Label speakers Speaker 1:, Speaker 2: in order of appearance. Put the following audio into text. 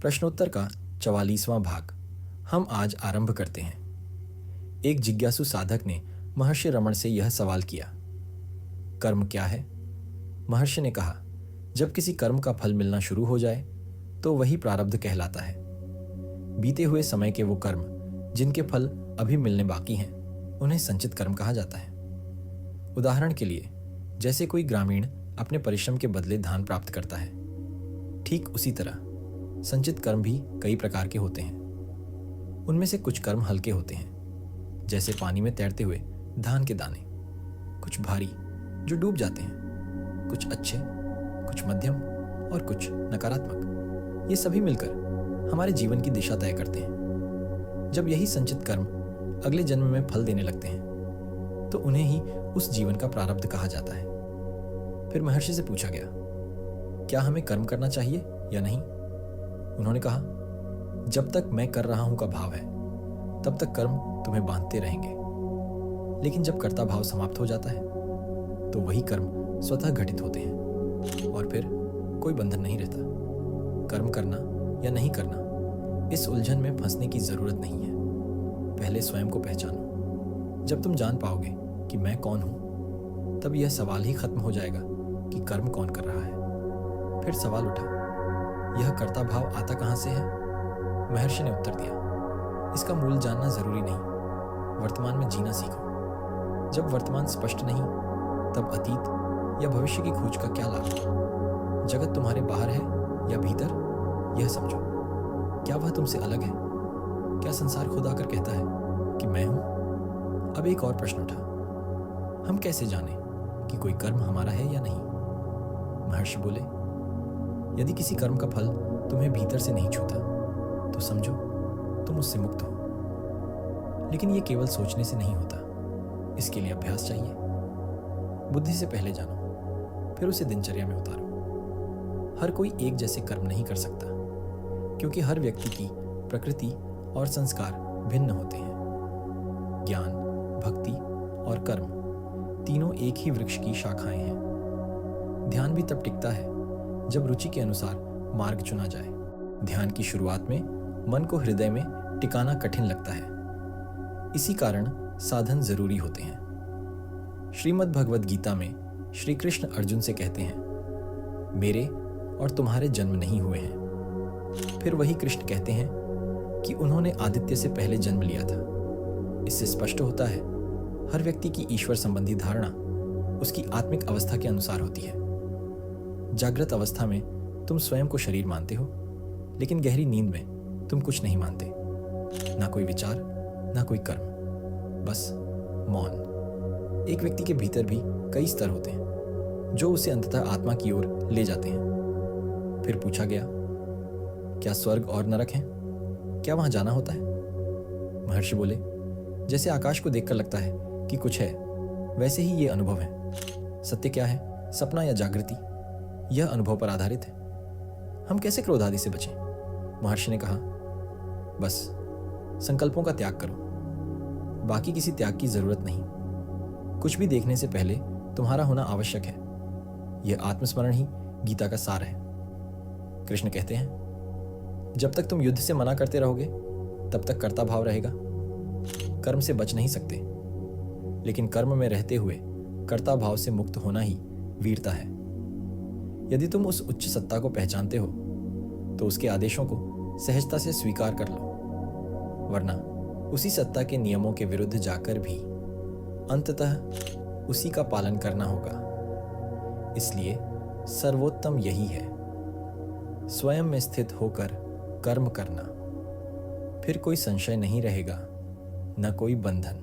Speaker 1: प्रश्नोत्तर का 44वां भाग हम आज आरंभ करते हैं। एक जिज्ञासु साधक ने महर्षि रमण से यह सवाल किया, कर्म क्या है? महर्षि ने कहा, जब किसी कर्म का फल मिलना शुरू हो जाए तो वही प्रारब्ध कहलाता है। बीते हुए समय के वो कर्म जिनके फल अभी मिलने बाकी हैं, उन्हें संचित कर्म कहा जाता है। उदाहरण के लिए, जैसे कोई ग्रामीण अपने परिश्रम के बदले धान प्राप्त करता है, ठीक उसी तरह संचित कर्म भी कई प्रकार के होते हैं। उनमें से कुछ कर्म हल्के होते हैं, जैसे पानी में तैरते हुए धान के दाने, कुछ भारी जो डूब जाते हैं, कुछ अच्छे, कुछ मध्यम और कुछ नकारात्मक। ये सभी मिलकर हमारे जीवन की दिशा तय करते हैं। जब यही संचित कर्म अगले जन्म में फल देने लगते हैं तो उन्हें ही उस जीवन का प्रारब्ध कहा जाता है। फिर महर्षि से पूछा गया, क्या हमें कर्म करना चाहिए या नहीं? उन्होंने कहा, जब तक मैं कर रहा हूं का भाव है तब तक कर्म तुम्हें बांधते रहेंगे, लेकिन जब कर्ता भाव समाप्त हो जाता है तो वही कर्म स्वतः घटित होते हैं और फिर कोई बंधन नहीं रहता। कर्म करना या नहीं करना, इस उलझन में फंसने की जरूरत नहीं है। पहले स्वयं को पहचानो। जब तुम जान पाओगे कि मैं कौन हूं, तब यह सवाल ही खत्म हो जाएगा कि कर्म कौन कर रहा है। फिर सवाल उठा, यह कर्ता भाव आता कहां से है? महर्षि ने उत्तर दिया, इसका मूल जानना जरूरी नहीं, वर्तमान में जीना सीखो। जब वर्तमान स्पष्ट नहीं, तब अतीत या भविष्य की खोज का क्या लाभ? जगत तुम्हारे बाहर है या भीतर, यह समझो। क्या वह तुमसे अलग है? क्या संसार खुद आकर कहता है कि मैं हूं? अब एक और प्रश्न उठा, हम कैसे जाने कि कोई कर्म हमारा है या नहीं? महर्षि बोले, यदि किसी कर्म का फल तुम्हें भीतर से नहीं छूता तो समझो तुम उससे मुक्त हो। लेकिन यह केवल सोचने से नहीं होता, इसके लिए अभ्यास चाहिए। बुद्धि से पहले जानो, फिर उसे दिनचर्या में उतारो। हर कोई एक जैसे कर्म नहीं कर सकता, क्योंकि हर व्यक्ति की प्रकृति और संस्कार भिन्न होते हैं। ज्ञान, भक्ति और कर्म तीनों एक ही वृक्ष की शाखाएं हैं। ध्यान भी तब टिकता है जब रुचि के अनुसार मार्ग चुना जाए। ध्यान की शुरुआत में मन को हृदय में टिकाना कठिन लगता है, इसी कारण साधन जरूरी होते हैं। श्रीमद् भगवद गीता में श्री कृष्ण अर्जुन से कहते हैं, मेरे और तुम्हारे जन्म नहीं हुए हैं। फिर वही कृष्ण कहते हैं कि उन्होंने आदित्य से पहले जन्म लिया था। इससे स्पष्ट होता है, हर व्यक्ति की ईश्वर संबंधी धारणा उसकी आत्मिक अवस्था के अनुसार होती है। जागृत अवस्था में तुम स्वयं को शरीर मानते हो, लेकिन गहरी नींद में तुम कुछ नहीं मानते, ना कोई विचार, ना कोई कर्म, बस मौन। एक व्यक्ति के भीतर भी कई स्तर होते हैं जो उसे अंततः आत्मा की ओर ले जाते हैं। फिर पूछा गया, क्या स्वर्ग और नरक हैं? क्या वहां जाना होता है? महर्षि बोले, जैसे आकाश को देखकर लगता है कि कुछ है, वैसे ही ये अनुभव है। सत्य क्या है, सपना या जागृति, यह अनुभव पर आधारित है। हम कैसे क्रोध आदि से बचें? महर्षि ने कहा, बस संकल्पों का त्याग करो, बाकी किसी त्याग की जरूरत नहीं। कुछ भी देखने से पहले तुम्हारा होना आवश्यक है। यह आत्मस्मरण ही गीता का सार है। कृष्ण कहते हैं, जब तक तुम युद्ध से मना करते रहोगे तब तक कर्ता भाव रहेगा। कर्म से बच नहीं सकते, लेकिन कर्म में रहते हुए कर्ता भाव से मुक्त होना ही वीरता है। यदि तुम उस उच्च सत्ता को पहचानते हो तो उसके आदेशों को सहजता से स्वीकार कर लो, वरना उसी सत्ता के नियमों के विरुद्ध जाकर भी अंततः उसी का पालन करना होगा। इसलिए सर्वोत्तम यही है, स्वयं में स्थित होकर कर्म करना। फिर कोई संशय नहीं रहेगा, न कोई बंधन।